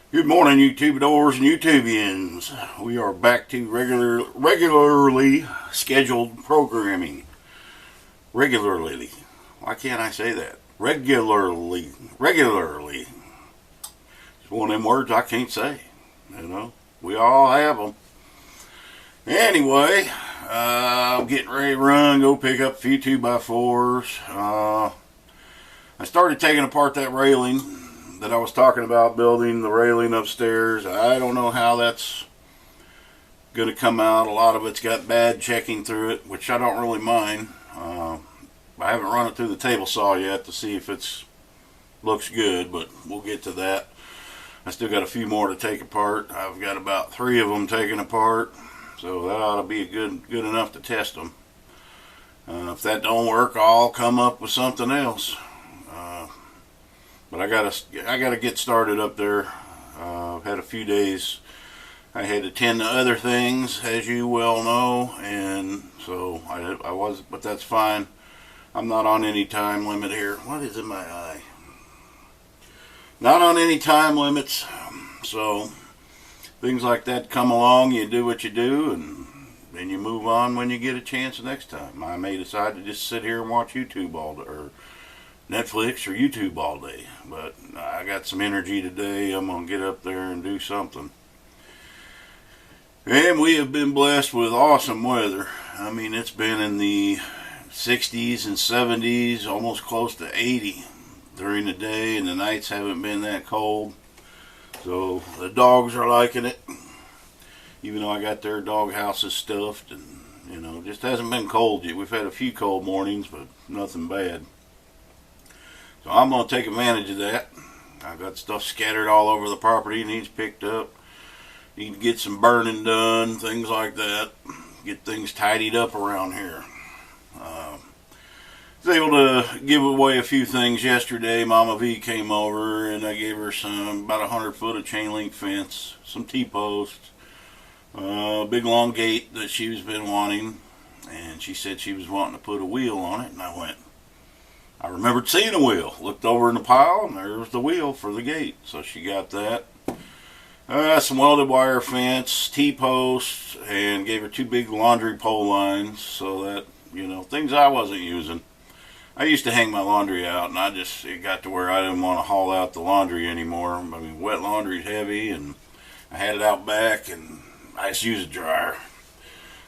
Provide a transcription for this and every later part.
Good morning, YouTubadors and YouTubians. We are back to regularly scheduled programming. Regularly. Why can't I say that? Regularly. It's one of them words I can't say. We all have them. Anyway, I'm getting ready to run, go pick up a few 2x4s. I started taking apart that railing that I was talking about, building the railing upstairs. I don't know how that's going to come out. A lot of it's got bad checking through it, which I don't really mind. I haven't run it through the table saw yet to see if it's looks good, but we'll get to that. I still got a few more to take apart. I've got about 3 of them taken apart, so that ought to be good enough to test them. If that don't work, I'll come up with something else. But I gotta get started up there. I've had a few days. I had to tend to other things, as you well know, and so I was, but that's fine. I'm not on any time limit here. What is in my eye? Not on any time limits. So things like that come along. You do what you do, and then you move on when you get a chance next time. I may decide to just sit here and watch YouTube all day, or Netflix or YouTube all day, but I got some energy today. I'm going to get up there and do something. And we have been blessed with awesome weather. I mean, it's been in the 60s and 70s, almost close to 80 during the day, and the nights haven't been that cold. So the dogs are liking it, even though I got their dog houses stuffed, and just hasn't been cold yet. We've had a few cold mornings, but nothing bad. So I'm going to take advantage of that. I've got stuff scattered all over the property, needs picked up. Need to get some burning done, things like that. Get things tidied up around here. Was able to give away a few things yesterday. Mama V came over and I gave her about 100 foot of chain link fence, some T-posts, a big long gate that she's been wanting, and she said she was wanting to put a wheel on it, and I remembered seeing a wheel. Looked over in the pile, and there was the wheel for the gate. So she got that. Some welded wire fence, T-posts, and gave her 2 big laundry pole lines so that, things I wasn't using. I used to hang my laundry out, and it got to where I didn't want to haul out the laundry anymore. I mean, wet laundry's heavy, and I had it out back, and I just use a dryer.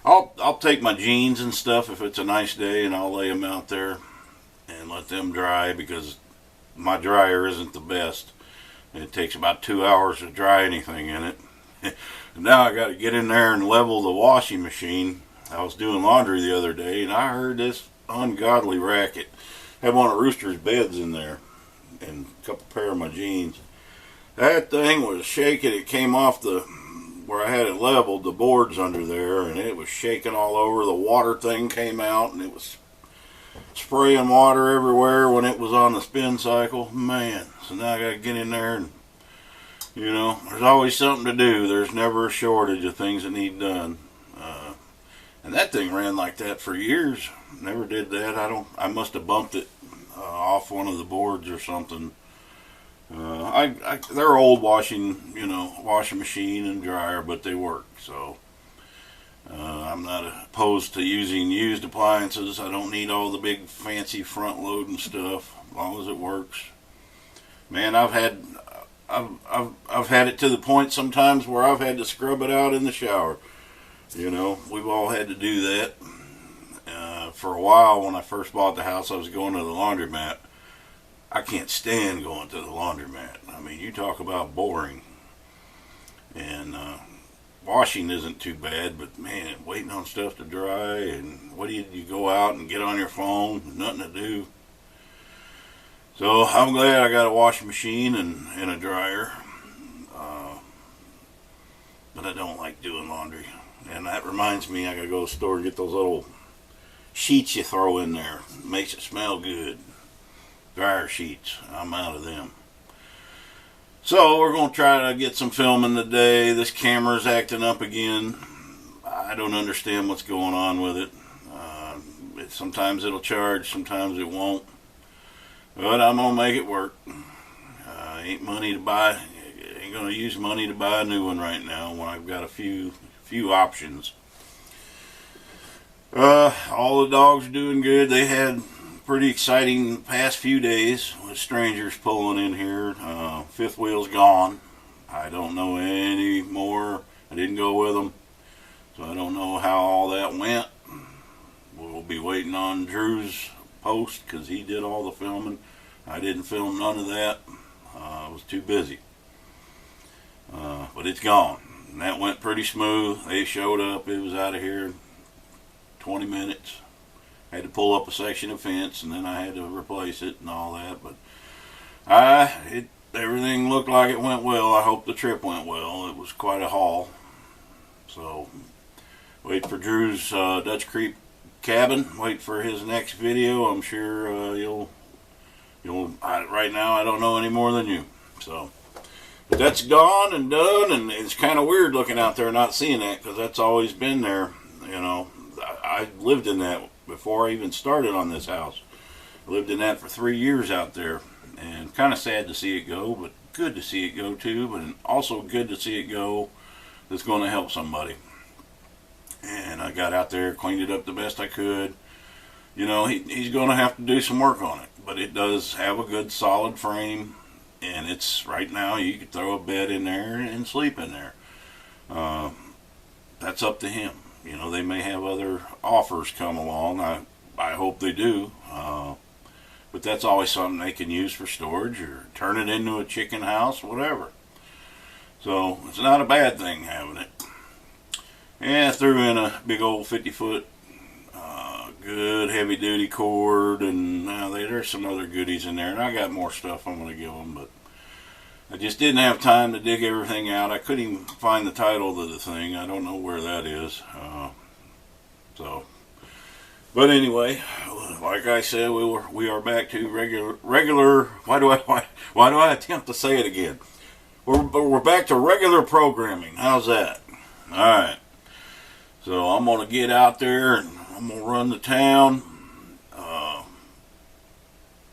I'll take my jeans and stuff if it's a nice day, and I'll lay them out there and let them dry, because my dryer isn't the best, and it takes about 2 hours to dry anything in it. And now I got to get in there and level the washing machine. I was doing laundry the other day, and I heard this ungodly racket. Had one of Rooster's beds in there and a couple pair of my jeans. That thing was shaking. It came off where I had it leveled, the boards under there, and it was shaking all over. The water thing came out, and it was spraying water everywhere when it was on the spin cycle. Man, so now I gotta get in there, and there's always something to do. There's never a shortage of things that need done. And that thing ran like that for years. Never did that. I must have bumped it off one of the boards or something. They're old washing machine and dryer, but they work. So I'm not opposed to using used appliances. I don't need all the big fancy front loading stuff, as long as it works. Man, I've had it to the point sometimes where I've had to scrub it out in the shower. We've all had to do that. For a while, when I first bought the house, I was going to the laundromat. I can't stand going to the laundromat. I mean, you talk about boring. And washing isn't too bad, but man, waiting on stuff to dry, and you go out and get on your phone, nothing to do. So I'm glad I got a washing machine and a dryer. But I don't like doing laundry. And that reminds me, I gotta go to the store and get those little sheets you throw in there. It makes it smell good. Dryer sheets. I'm out of them. So we're going to try to get some filming today. This camera's acting up again. I don't understand what's going on with it. Sometimes it'll charge, sometimes it won't. But I'm going to make it work. Ain't money to buy. ain't gonna use money to buy a new one right now when I've got a few options. All the dogs are doing good. They had pretty exciting past few days with strangers pulling in here. Fifth wheel's gone. I don't know any more. I didn't go with them, so I don't know how all that went. We'll be waiting on Drew's post because he did all the filming. I didn't film none of that. I was too busy. But it's gone. And that went pretty smooth. They showed up. It was out of here in 20 minutes. Had to pull up a section of fence, and then I had to replace it and all that. But everything looked like it went well. I hope the trip went well. It was quite a haul. So wait for Drew's Dutch Creek cabin. Wait for his next video. I'm sure you'll. Right now, I don't know any more than you. So, but that's gone and done, and it's kind of weird looking out there not seeing that because that's always been there. You know, I lived in that before I even started on this house. I lived in that for 3 years out there, and kind of sad to see it go, but good to see it go too. But also good to see it go that's going to help somebody. And I got out there, cleaned it up the best I could. You know, he's going to have to do some work on it, but it does have a good solid frame, and it's right now you could throw a bed in there and sleep in there. That's up to him. You know, they may have other offers come along. I hope they do, but that's always something they can use for storage or turn it into a chicken house, whatever. So it's not a bad thing having it. And I threw in a big old 50-foot good heavy duty cord, and there's some other goodies in there, and I got more stuff I'm going to give them, but I just didn't have time to dig everything out. I couldn't even find the title of the thing. I don't know where that is. But anyway, like I said, we are back to regular. Why do I attempt to say it again? We're back to regular programming. How's that? All right. So I'm gonna get out there and I'm gonna run the town.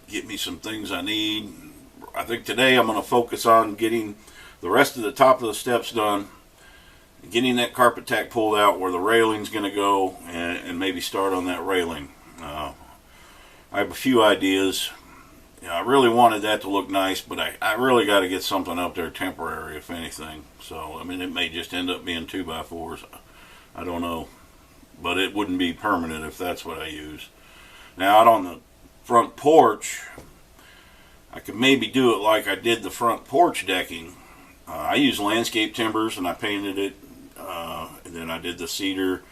Get me some things I need. I think today I'm gonna focus on getting the rest of the top of the steps done, getting that carpet tack pulled out where the railing's gonna go, and maybe start on that railing. I have a few ideas. I really wanted that to look nice, but I really got to get something up there temporary, if anything. So I mean, it may just end up being 2x4s. I don't know, but it wouldn't be permanent if that's what I use. Now out on the front porch, I could maybe do it like I did the front porch decking. I used landscape timbers and I painted it, and then I did the cedar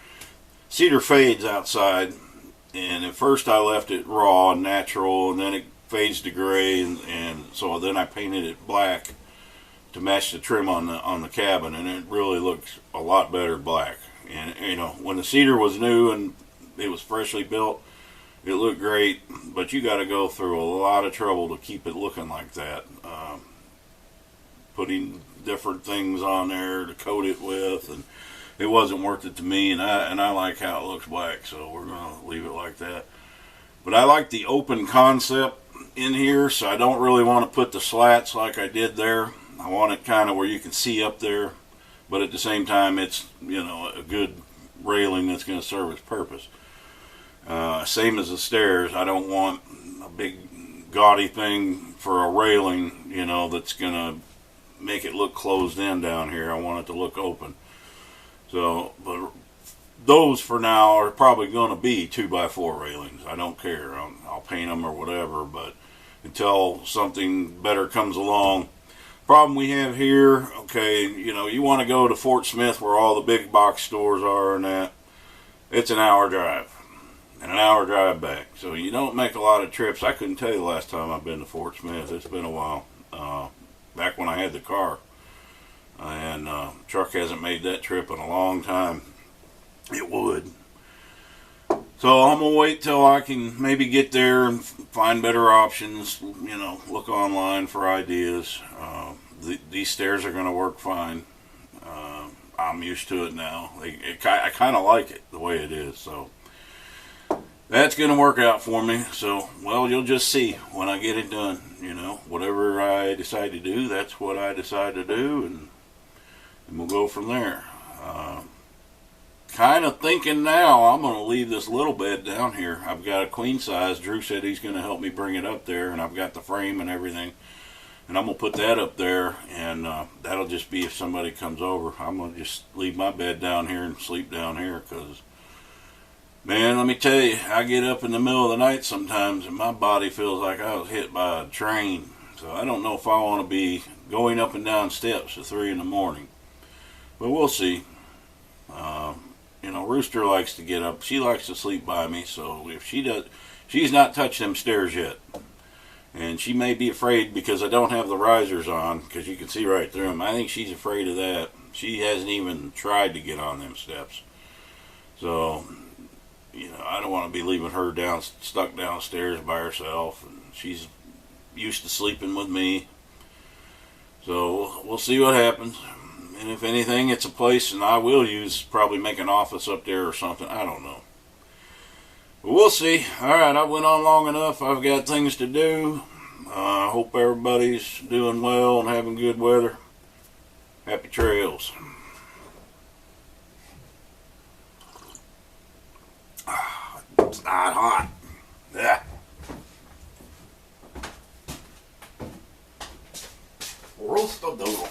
fades outside. And at first I left it raw and natural, and then it fades to gray, and so then I painted it black to match the trim on the cabin, and it really looks a lot better black. And you know, when the cedar was new and it was freshly built, it looked great, but you got to go through a lot of trouble to keep it looking like that. Putting different things on there to coat it with, and it wasn't worth it to me, and I like how it looks black, so we're gonna leave it like that. But I like the open concept in here, so I don't really want to put the slats like I did there. I want it kind of where you can see up there, but at the same time it's, you know, a good railing that's going to serve its purpose. Same as the stairs. I don't want a big gaudy thing for a railing, you know, that's going to make it look closed in down here. I want it to look open. So, but those for now are probably going to be 2x4 railings. I don't care. I'll paint them or whatever, but until something better comes along. Problem we have here, okay, you know, you want to go to Fort Smith where all the big box stores are and that. It's an hour drive and an hour drive back. So you don't make a lot of trips. I couldn't tell you the last time I've been to Fort Smith. It's been a while. Back when I had the car. And truck hasn't made that trip in a long time. It would. So I'm going to wait till I can maybe get there and find better options, you know, look online for ideas. These stairs are going to work fine. I'm used to it now. I kind of like it the way it is. So that's going to work out for me. So, well, you'll just see when I get it done. You know, whatever I decide to do, that's what I decide to do, and we'll go from there. Kind of thinking now I'm going to leave this little bed down here. I've got a queen size. Drew said he's going to help me bring it up there, and I've got the frame and everything. And I'm going to put that up there, and that'll just be if somebody comes over. I'm going to just leave my bed down here and sleep down here because, man, let me tell you, I get up in the middle of the night sometimes, and my body feels like I was hit by a train. So I don't know if I want to be going up and down steps at 3 in the morning. But we'll see. You know, Rooster likes to get up. She likes to sleep by me, so if she does, she's not touched them stairs yet. And she may be afraid because I don't have the risers on, because you can see right through them. I think she's afraid of that. She hasn't even tried to get on them steps. So, you know, I don't want to be leaving her stuck downstairs by herself. And she's used to sleeping with me. So we'll see what happens. And if anything, it's a place, and I will probably make an office up there or something. I don't know. But we'll see. All right, I went on long enough. I've got things to do. I hope everybody's doing well and having good weather. Happy trails. It's not hot. Yeah. Roast a doodle.